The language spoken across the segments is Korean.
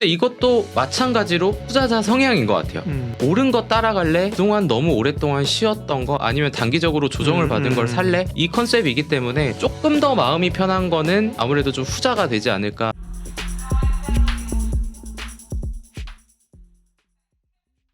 근데 이것도 마찬가지로 투자자 성향인 것 같아요. 오른 거 따라갈래? 그동안 너무 오랫동안 쉬었던 거 아니면 단기적으로 조정을 받은 걸 살래? 이 컨셉이기 때문에 조금 더 마음이 편한 거는 아무래도 좀 후자가 되지 않을까.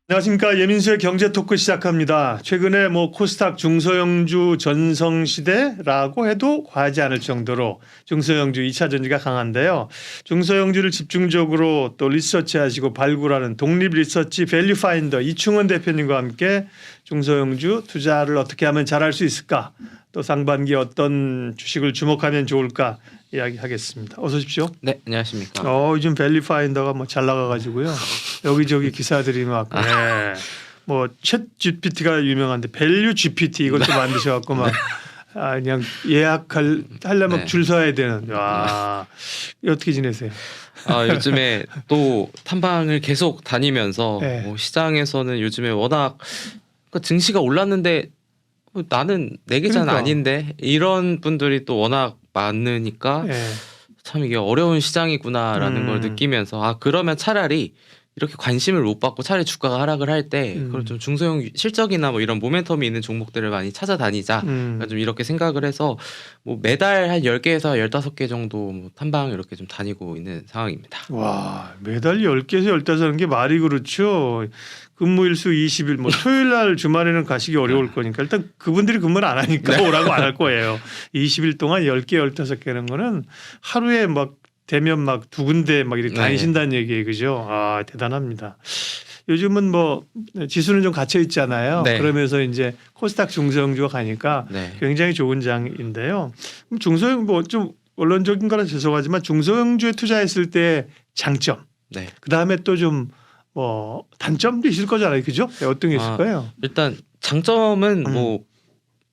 안녕하십니까. 예민수의 경제 토크 시작합니다. 최근에 코스닥 중소형주 전성시대라고 해도 과하지 않을 정도로 중소형주 2차 전지가 강한데요. 중소형주를 집중적으로 또 리서치하시고 발굴하는 독립 리서치 밸류 파인더 이충원 대표님과 함께 중소형주 투자를 어떻게 하면 잘할 수 있을까, 또 상반기에 어떤 주식을 주목하면 좋을까 이야기하겠습니다. 어서 오십시오. 네, 안녕하십니까. 요즘 밸류 파인더가 잘 나가가지고요. 여기저기 기사들이 막 챗 GPT가 유명한데 밸류 GPT 이것도 만드셔갖고 막 그냥 하려면 네. 줄 서야 되는. 와, 어떻게 지내세요? 요즘에 또 탐방을 계속 다니면서 네. 시장에서는 요즘에 워낙 증시가 올랐는데 나는 내 계좌는 그러니까. 아닌데 이런 분들이 또 워낙 많으니까 예. 참 이게 어려운 시장이구나라는 걸 느끼면서 그러면 차라리 이렇게 관심을 못 받고 차라리 주가가 하락을 할 때 그걸 좀 중소형 실적이나 이런 모멘텀이 있는 종목들을 많이 찾아다니자. 그러니까 좀 이렇게 생각을 해서 매달 한 10개에서 15개 정도 탐방 이렇게 좀 다니고 있는 상황입니다. 와, 매달 10개에서 15하는 게 말이 그렇죠. 근무일수 20일, 토요일 날 주말에는 가시기 어려울 거니까 일단 그분들이 근무를 안 하니까 오라고 안 할 거예요. 20일 동안 10개, 15개라는 거는 하루에 되면 두 군데 이렇게 다니신다는 얘기예요. 그죠? 대단합니다. 요즘은 지수는 좀 갇혀 있잖아요. 네. 그러면서 이제 코스닥 중소형주가 가니까 굉장히 좋은 장인데요. 그럼 중소형 좀 원론적인 거라 죄송하지만 중소형주에 투자했을 때 장점, 그다음에 또 좀 단점도 있을 거잖아요. 그죠? 어떤 게 있을까요? 일단 장점은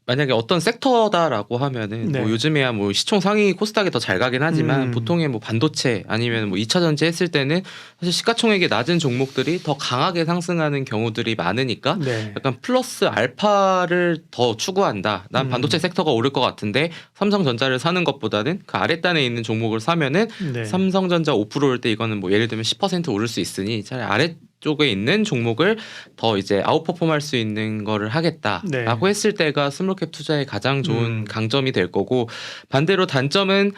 만약에 어떤 섹터다라고 하면은 요즘에야 시총 상위 코스닥이 더 잘 가긴 하지만 보통의 반도체 아니면 2차 전지 했을 때는 사실 시가총액이 낮은 종목들이 더 강하게 상승하는 경우들이 많으니까 약간 플러스 알파를 더 추구한다. 난 반도체 섹터가 오를 것 같은데 삼성전자를 사는 것보다는 그 아랫단에 있는 종목을 사면은 삼성전자 5%올 때 이거는 예를 들면 10% 오를 수 있으니 차라리 아래쪽에 있는 종목을 더 이제 아웃퍼폼할 수 있는 거를 하겠다라고 했을 때가 스몰캡 투자의 가장 좋은 강점이 될 거고, 반대로 단점은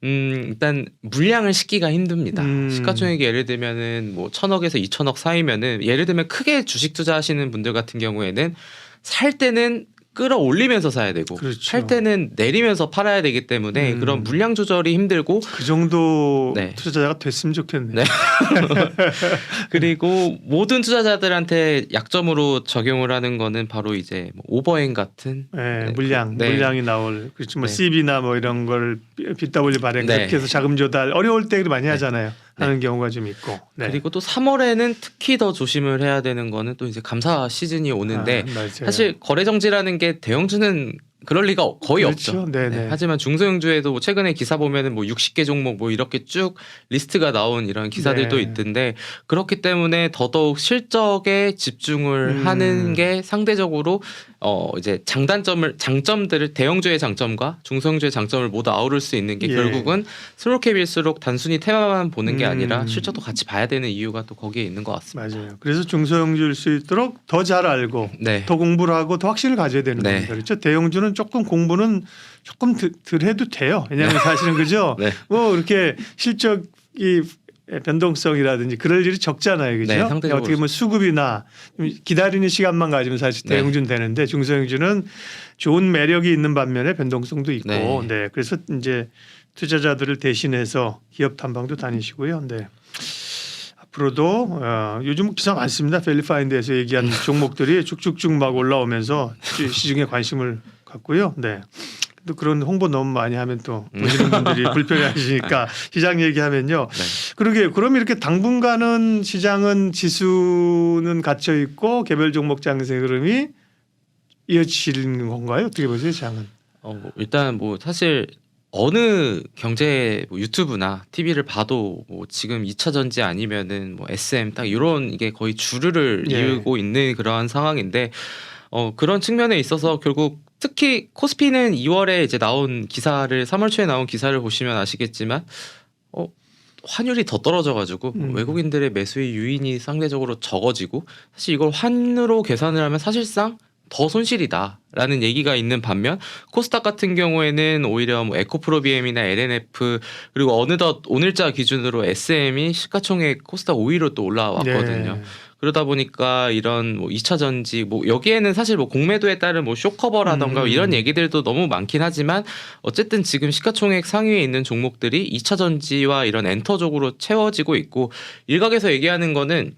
일단 물량을 싣기가 힘듭니다. 시가총액이 예를 들면은 1,000억에서 2,000억 사이면은 예를 들면 크게 주식 투자하시는 분들 같은 경우에는 살 때는 끌어올리면서 사야 되고 팔 때는 내리면서 팔아야 되기 때문에 그런 물량 조절이 힘들고, 그 정도 투자자가 됐으면 좋겠네요. 그리고 모든 투자자들한테 약점으로 적용을 하는 거는 바로 이제 오버행 같은 물량이 나올, 그렇죠. CB나 이런 걸 BW 발행 그렇게 해서 자금 조달 어려울 때 많이 하잖아요. 하는 경우가 좀 있고. 그리고 또 3월에는 특히 더 조심을 해야 되는 거는 또 이제 감사 시즌이 오는데 사실 거래 정지라는 게 대형주는 그럴 리가 거의 없죠. 하지만 중소형주에도 최근에 기사 보면은 60개 종목 이렇게 쭉 리스트가 나온 이런 기사들도 있던데, 그렇기 때문에 더더욱 실적에 집중을 하는 게 상대적으로 이제 장점들을 대형주의 장점과 중소형주의 장점을 모두 아우를 수 있는 게 결국은 스몰캡일수록 단순히 테마만 보는 게 아니라 실적도 같이 봐야 되는 이유가 또 거기에 있는 것 같습니다. 맞아요. 그래서 중소형주일 수 있도록 더 잘 알고 더 공부를 하고 더 확신을 가져야 되는 겁니다. 그렇죠. 대형주는 조금 공부는 조금 덜 해도 돼요. 왜냐하면 사실은 그죠. 이렇게 실적이 변동성이라든지 그럴 일이 적잖아요. 그죠? 어떻게 보면 수급이나 기다리는 시간만 가지면 사실 대형주는 되는데 중소형주는 좋은 매력이 있는 반면에 변동성도 있고 그래서 이제 투자자들을 대신해서 기업 탐방도 다니시고요. 앞으로도 요즘 기사 많습니다. 밸류파인드에서 얘기한 종목들이 쭉쭉쭉 올라오면서 시중에 관심을 갖고요. 또 그런 홍보 너무 많이 하면 또 보시는 분들이 불편해하시니까 시장 얘기하면요. 그러게, 그럼 이렇게 당분간은 시장은 지수는 갇혀 있고 개별 종목 장세 흐름이 이어지는 건가요? 어떻게 보세요, 시장은? 일단 사실 어느 경제 유튜브나 TV를 봐도 지금 2차 전지 아니면은 SM 딱 이런 이게 거의 주류를 이루고 있는 그러한 상황인데, 그런 측면에 있어서 결국 특히 코스피는 2월에 이제 나온 기사를 3월 초에 나온 기사를 보시면 아시겠지만 환율이 더 떨어져가지고 외국인들의 매수의 유인이 상대적으로 적어지고 사실 이걸 환으로 계산을 하면 사실상 더 손실이다라는 얘기가 있는 반면 코스닥 같은 경우에는 오히려 뭐 에코프로비엠이나 LNF 그리고 어느덧 오늘자 기준으로 SM이 시가총액 코스닥 5위로 또 올라왔거든요. 네. 그러다 보니까 이런 뭐 2차 전지 뭐 여기에는 사실 뭐 공매도에 따른 뭐 쇼커버라던가 이런 얘기들도 너무 많긴 하지만 어쨌든 지금 시가총액 상위에 있는 종목들이 2차 전지와 이런 엔터 쪽으로 채워지고 있고 일각에서 얘기하는 거는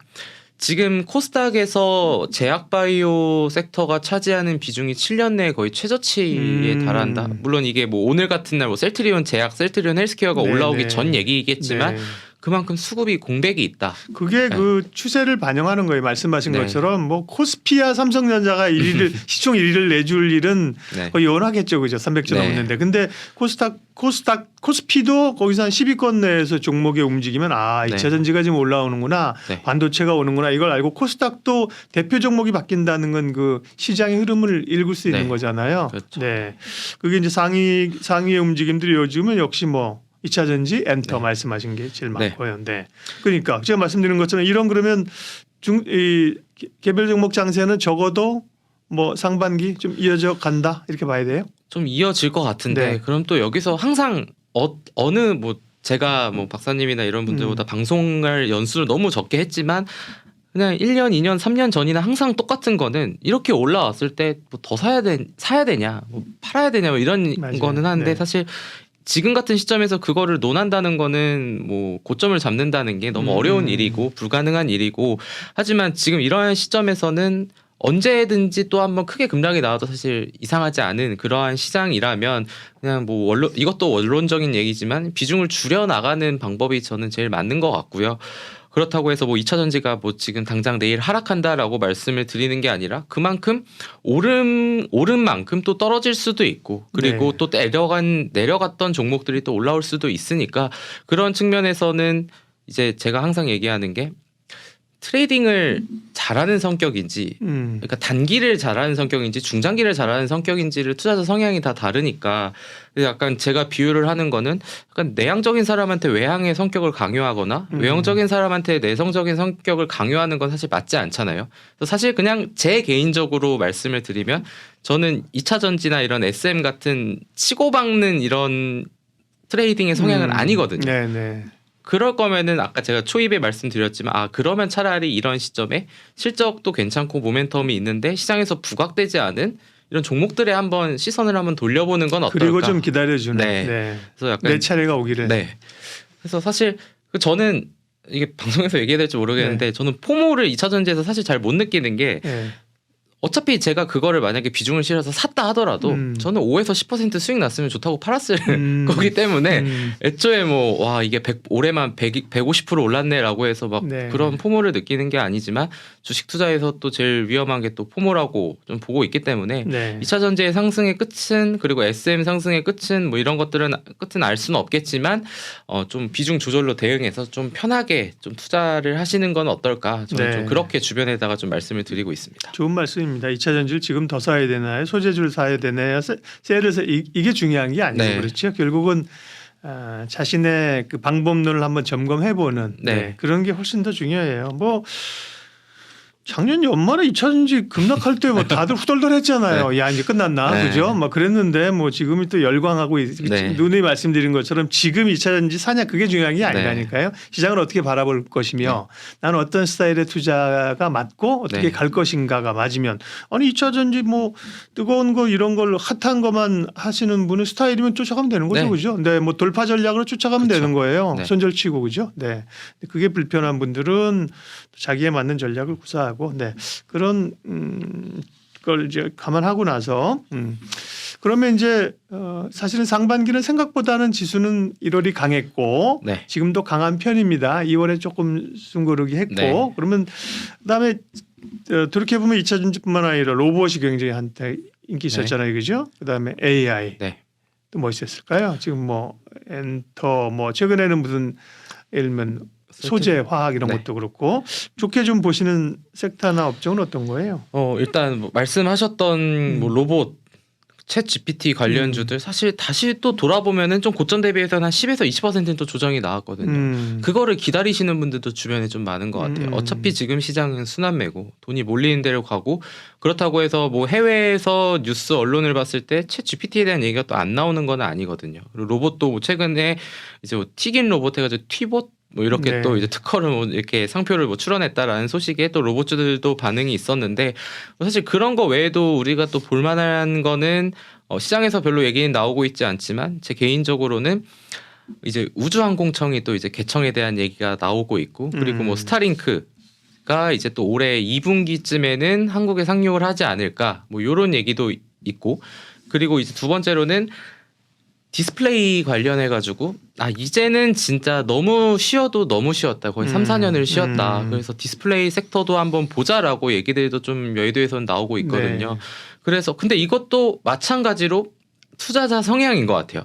지금 코스닥에서 제약바이오 섹터가 차지하는 비중이 7년 내에 거의 최저치에 달한다. 물론 이게 뭐 오늘 같은 날 뭐 셀트리온 제약, 셀트리온 헬스케어가 올라오기 전 얘기겠지만 그만큼 수급이 공백이 있다. 그게 그 추세를 반영하는 거예요. 말씀하신 것처럼 뭐 코스피와 삼성전자가 1위를 시총 1위를 내줄 일은 거의 연하겠죠, 그죠? 300조 넘는데. 근데 코스피도 거기서 한 10위권 내에서 종목에 움직이면 2차 전지가 지금 올라오는구나, 반도체가 오는구나 이걸 알고 코스닥도 대표 종목이 바뀐다는 건 그 시장의 흐름을 읽을 수 있는 거잖아요. 그렇죠. 네, 그게 이제 상위의 움직임들이 요즘은 역시 뭐 2차 전지 엔터 말씀하신 게 제일 많고요. 네. 그러니까 제가 말씀드린 것처럼 이런 그러면 이 개별 종목 장세는 적어도 뭐 상반기 좀 이어져 간다 이렇게 봐야 돼요. 좀 이어질 것 같은데 그럼 또 여기서 항상 어느 뭐 제가 뭐 박사님이나 이런 분들보다 방송할 연수를 너무 적게 했지만 그냥 1년, 2년, 3년 전이나 항상 똑같은 거는 이렇게 올라왔을 때 뭐 더 사야 되냐, 뭐 팔아야 되냐 뭐 이런 거는 하는데 사실 지금 같은 시점에서 그거를 논한다는 거는 뭐 고점을 잡는다는 게 너무 어려운 일이고 불가능한 일이고 하지만 지금 이러한 시점에서는 언제든지 또 한번 크게 급락이 나와도 사실 이상하지 않은 그러한 시장이라면 그냥 뭐 이것도 원론적인 얘기지만 비중을 줄여 나가는 방법이 저는 제일 맞는 것 같고요. 그렇다고 해서 뭐 2차 전지가 뭐 지금 당장 내일 하락한다라고 말씀을 드리는 게 아니라 그만큼 오른 만큼 또 떨어질 수도 있고 그리고 또 내려갔던 종목들이 또 올라올 수도 있으니까 그런 측면에서는 이제 제가 항상 얘기하는 게 트레이딩을 잘하는 성격인지 그러니까 단기를 잘하는 성격인지 중장기를 잘하는 성격인지를 투자자 성향이 다 다르니까 약간 제가 비유를 하는 거는 약간 내향적인 사람한테 외향의 성격을 강요하거나 외형적인 사람한테 내성적인 성격을 강요하는 건 사실 맞지 않잖아요. 그래서 사실 그냥 제 개인적으로 말씀을 드리면 저는 2차 전지나 이런 SM 같은 치고박는 이런 트레이딩의 성향은 아니거든요. 네네. 그럴 거면은 아까 제가 초입에 말씀드렸지만 그러면 차라리 이런 시점에 실적도 괜찮고 모멘텀이 있는데 시장에서 부각되지 않은 이런 종목들에 한번 시선을 한번 돌려보는 건 어떨까? 그리고 좀 기다려주는. 그래서 약간 내 차례가 오기를. 그래서 사실 저는 이게 방송에서 얘기해야 될지 모르겠는데 저는 포모를 2차 전지에서 사실 잘 못 느끼는 게 어차피 제가 그거를 만약에 비중을 실어서 샀다 하더라도 저는 5에서 10% 수익 났으면 좋다고 팔았을 거기 때문에 애초에 뭐 와 이게 올해만 150% 올랐네라고 해서 막 그런 포모를 느끼는 게 아니지만 주식 투자에서 또 제일 위험한 게 또 포모라고 좀 보고 있기 때문에 2차 전지의 상승의 끝은 그리고 SM 상승의 끝은 뭐 이런 것들은 끝은 알 수는 없겠지만 좀 비중 조절로 대응해서 좀 편하게 좀 투자를 하시는 건 어떨까 저는 좀 그렇게 주변에다가 좀 말씀을 드리고 있습니다. 좋은 말씀입니다. 2차 전지를 지금 더 사야 되나요? 소재주를 사야 되나요? 세를 이게 중요한 게 아니고 그렇죠. 결국은 자신의 그 방법론을 한번 점검해보는 그런 게 훨씬 더 중요해요. 뭐 작년 연말에 2차 전지 급락할 때 뭐 다들 후덜덜했잖아요. 야 이제 끝났나 그죠? 막 그랬는데 뭐 지금이 또 열광하고 누누이 말씀드린 것처럼 지금 2차 전지 사냐 그게 중요한 게 아니라니까요. 시장을 어떻게 바라볼 것이며 나는 어떤 스타일의 투자가 맞고 어떻게 갈 것인가가 맞으면 아니 2차 전지 뭐 뜨거운 거 이런 걸 핫한 것만 하시는 분은 스타일이면 쫓아가면 되는 거죠, 그죠? 뭐 돌파 전략으로 쫓아가면 되는 거예요. 손절치고 그죠? 그게 불편한 분들은 자기에 맞는 전략을 구사하고 그런 걸 이제 감안하고 나서 그러면 이제 사실은 상반기는 생각보다는 지수는 1월이 강했고 지금도 강한 편입니다. 2월에 조금 숨고르기 했고 그러면 그다음에 그렇게 보면 2차 전지뿐만 아니라 로봇이 굉장히 한때 인기 있었잖아요, 그죠? 그다음에 AI 또 뭐 있었을까요? 지금 뭐 엔터 뭐 최근에는 무슨 예를 들면 소재, 화학 이런 것도 그렇고 좋게 좀 보시는 섹터나 업종은 어떤 거예요? 일단 뭐 말씀하셨던 뭐 로봇 챗 GPT 관련주들 사실 다시 또 돌아보면은 좀 고점 대비해서는 한 10에서 20%는 또 조정이 나왔거든요. 그거를 기다리시는 분들도 주변에 좀 많은 것 같아요. 어차피 지금 시장은 순환매고 돈이 몰리는 대로 가고 그렇다고 해서 뭐 해외에서 뉴스 언론을 봤을 때 챗 GPT에 대한 얘기가 또 안 나오는 건 아니거든요. 그리고 로봇도 뭐 최근에 이제 뭐 튀긴 로봇 해가지고 튀봇 뭐 이렇게 네. 또 이제 특허를 뭐 이렇게 상표를 뭐 출원했다라는 소식에 또 로봇주들도 반응이 있었는데 사실 그런 거 외에도 우리가 또 볼만한 거는 시장에서 별로 얘기는 나오고 있지 않지만 제 개인적으로는 이제 우주항공청이 또 이제 개청에 대한 얘기가 나오고 있고 그리고 뭐 스타링크가 이제 또 올해 2분기쯤에는 한국에 상륙을 하지 않을까 뭐 이런 얘기도 있고 그리고 이제 두 번째로는 디스플레이 관련해 가지고 이제는 진짜 너무 쉬어도 너무 쉬었다. 거의 3, 4년을 쉬었다. 그래서 디스플레이 섹터도 한번 보자라고 얘기들도 좀 여의도에서는 나오고 있거든요. 네. 그래서 근데 이것도 마찬가지로 투자자 성향인 것 같아요.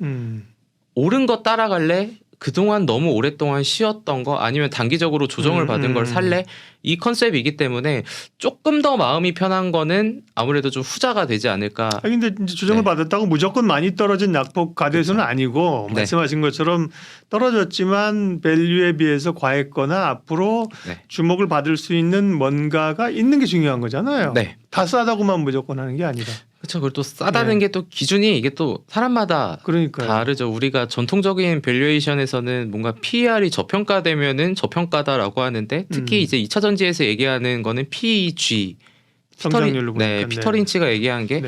옳은 거 따라갈래? 그동안 너무 오랫동안 쉬었던 거 아니면 단기적으로 조정을 받은 걸 살래? 이 컨셉이기 때문에 조금 더 마음이 편한 거는 아무래도 좀 후자가 되지 않을까. 근데 이제 조정을 받았다고 무조건 많이 떨어진 약폭 가대수는 아니고 말씀하신 것처럼 떨어졌지만 밸류에 비해서 과했거나 앞으로 주목을 받을 수 있는 뭔가가 있는 게 중요한 거잖아요. 다 싸다고만 무조건 하는 게 아니라. 그렇죠. 그리고 또 싸다는 게 또 기준이 이게 또 사람마다 다르죠. 우리가 전통적인 밸류에이션에서는 뭔가 PER이 저평가되면은 저평가다라고 하는데 특히 이제 2차 전지에서 얘기하는 거는 PEG 성장률로 피터 린치가 얘기한 게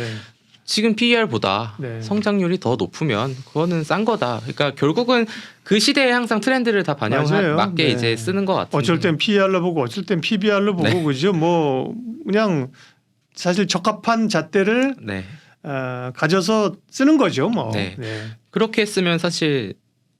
지금 PER보다 성장률이 더 높으면 그거는 싼 거다. 그러니까 결국은 그 시대에 항상 트렌드를 다 반영한 맞게 이제 쓰는 것 같아요. 어쩔 땐 PER로 보고 어쩔 땐 PBR로 보고 그죠. 뭐 그냥 사실 적합한 잣대를 가져서 쓰는 거죠. 뭐. 그렇게 했으면 사실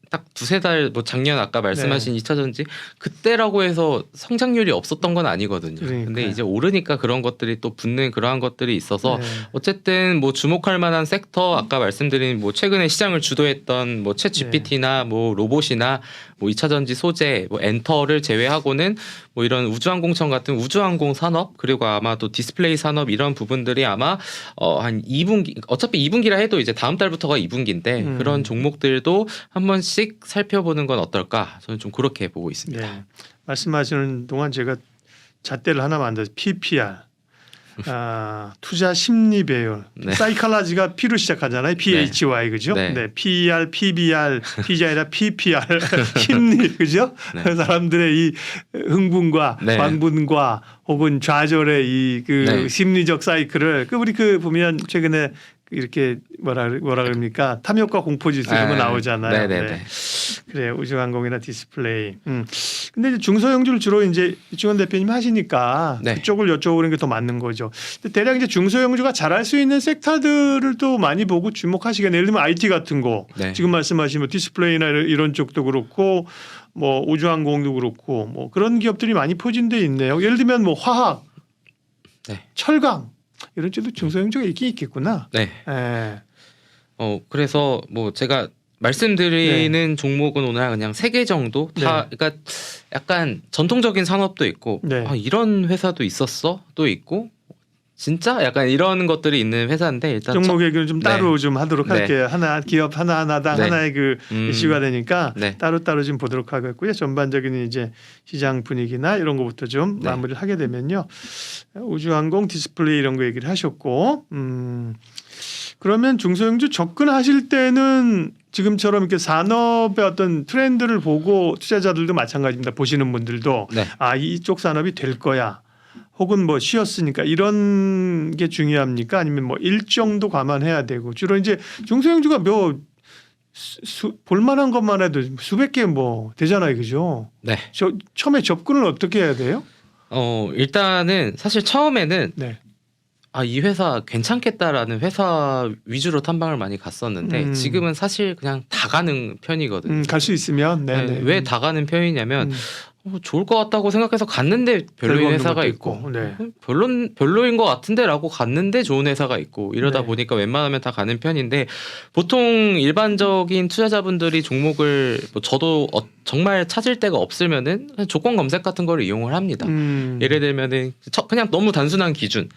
딱 두세 달 뭐 작년 아까 말씀하신 2차 전지 그때라고 해서 성장률이 없었던 건 아니거든요. 근데 이제 오르니까 그런 것들이 또 붙는 그러한 것들이 있어서 어쨌든 뭐 주목할 만한 섹터 아까 말씀드린 뭐 최근에 시장을 주도했던 뭐 챗 GPT나 뭐 로봇이나 뭐 2차 전지 소재 뭐 엔터를 제외하고는 뭐 이런 우주항공청 같은 우주항공 산업 그리고 아마 또 디스플레이 산업 이런 부분들이 아마 한 2분기 어차피 2분기라 해도 이제 다음 달부터가 2분기인데 그런 종목들도 한 번씩 살펴보는 건 어떨까? 저는 좀 그렇게 보고 있습니다. 말씀하시는 동안 제가 잣대를 하나 만들어서 PPR 투자 심리 배열 사이칼라지가 P로 시작하잖아요. PHY 그죠? PER, PBR, PG가 아니라 PPR 심리 그죠? 사람들의 이 흥분과 광분과 혹은 좌절의 이 그 심리적 사이클을 우리 보면 최근에 이렇게 뭐라 그럽니까 탐욕과 공포지수 이런 거 나오잖아요. 그래 우주항공이나 디스플레이. 근데 이제 중소형주를 주로 이제 이충원 대표님 하시니까 그쪽을 여쭤보는 게 더 맞는 거죠. 근데 대략 이제 중소형주가 잘할 수 있는 섹터들을 또 많이 보고 주목하시겠네요. 예를 들면 IT 같은 거 지금 말씀하신 뭐 디스플레이나 이런 쪽도 그렇고 뭐 우주항공도 그렇고 뭐 그런 기업들이 많이 포진돼 있네요. 예를 들면 뭐 화학, 철강. 이런 쪽도 중소형주가 있긴 있겠구나. 그래서 뭐 제가 말씀드리는 종목은 오늘 그냥 3개 정도 다 그러니까 약간 전통적인 산업도 있고 이런 회사도 있었어 또 있고 진짜 약간 이런 것들이 있는 회사인데 일단 종목 얘기는 좀 따로 좀 하도록 할게요. 하나 기업 하나당 하나의 그 이슈가 되니까 따로 좀 보도록 하겠고요. 전반적인 이제 시장 분위기나 이런 것부터 좀 마무리를 하게 되면요. 우주항공 디스플레이 이런 거 얘기를 하셨고 그러면 중소형주 접근하실 때는 지금처럼 이렇게 산업의 어떤 트렌드를 보고 투자자들도 마찬가지입니다. 보시는 분들도 이쪽 산업이 될 거야. 혹은 뭐 쉬었으니까 이런 게 중요합니까? 아니면 뭐 일정도 감안해야 되고 주로 이제 중소형주가 볼만한 것만 해도 수백 개 뭐 되잖아요, 그죠? 처음에 접근을 어떻게 해야 돼요? 일단은 사실 처음에는 이 회사 괜찮겠다라는 회사 위주로 탐방을 많이 갔었는데 지금은 사실 그냥 다 가는 편이거든요. 갈 수 있으면 왜 다 가는 편이냐면 좋을 것 같다고 생각해서 갔는데 별로인 회사가 있고 별로인 것 같은데라고 갔는데 좋은 회사가 있고 이러다 보니까 웬만하면 다 가는 편인데 보통 일반적인 투자자분들이 종목을 뭐 저도 정말 찾을 데가 없으면은 조건 검색 같은 걸 이용을 합니다. 예를 들면은 그냥 너무 단순한 기준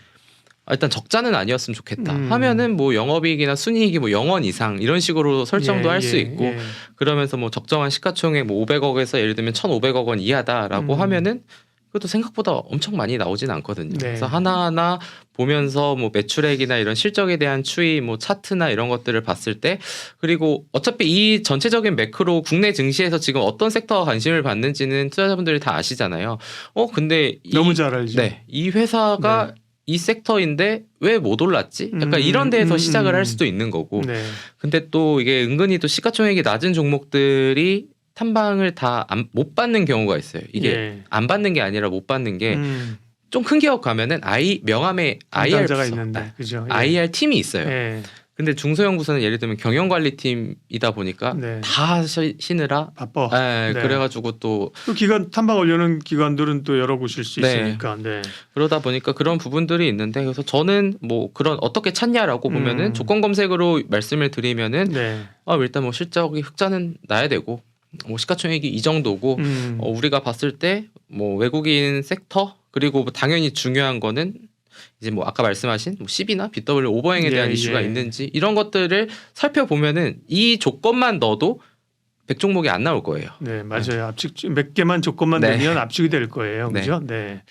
일단 적자는 아니었으면 좋겠다 하면은 뭐 영업이익이나 순이익이 뭐 0원 이상 이런 식으로 설정도 할 수 있고 그러면서 뭐 적정한 시가총액 뭐 500억에서 예를 들면 1,500억 원 이하다라고 하면은 그것도 생각보다 엄청 많이 나오진 않거든요. 네. 그래서 하나하나 보면서 뭐 매출액이나 이런 실적에 대한 추이, 뭐 차트나 이런 것들을 봤을 때 그리고 어차피 이 전체적인 매크로 국내 증시에서 지금 어떤 섹터가 관심을 받는지는 투자자분들이 다 아시잖아요. 근데 너무 잘 알죠. 네, 이 회사가 네. 이 섹터인데 왜 못 올랐지? 약간 이런 데에서 시작을 할 수도 있는 거고. 네. 근데 또 이게 은근히 또 시가총액이 낮은 종목들이 탐방을 다 못 받는 경우가 있어요. 이게 안 받는 게 아니라 못 받는 게 좀 큰 기업 가면은 명함에 IR 가 있는데, 그죠? IR 팀이 있어요. 근데 중소형 부서는 예를 들면 경영관리팀이다 보니까 다 하시느라 바빠. 그래가지고 또 기관 탐방 올려는 기관들은 또 여러 곳일 수 있으니까. 그러다 보니까 그런 부분들이 있는데 그래서 저는 뭐 그런 어떻게 찾냐라고 보면은 조건 검색으로 말씀을 드리면은 일단 뭐 실적이 흑자는 나야 되고. 뭐 시가총액이 이 정도고 우리가 봤을 때 뭐 외국인 섹터 그리고 뭐 당연히 중요한 거는 이제 뭐 아까 말씀하신 뭐 CB나 BW 오버행에 대한 이슈가 있는지 이런 것들을 살펴보면은 이 조건만 넣어도 100종목이 안 나올 거예요. 네, 맞아요. 압축 몇 개만 조건만 되면 압축이 될 거예요. 그죠? 네.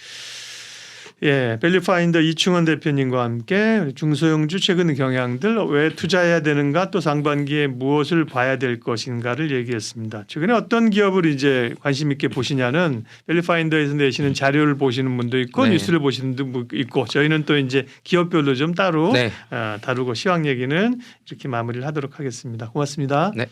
밸류파인더 이충원 대표님과 함께 중소형주 최근 경향들 왜 투자해야 되는가 또 상반기에 무엇을 봐야 될 것인가를 얘기했습니다. 최근에 어떤 기업을 이제 관심 있게 보시냐는 밸류파인더에서 내시는 자료를 보시는 분도 있고 뉴스를 보시는 분도 있고 저희는 또 이제 기업별로 좀 따로 다루고 시황 얘기는 이렇게 마무리를 하도록 하겠습니다. 고맙습니다. 네.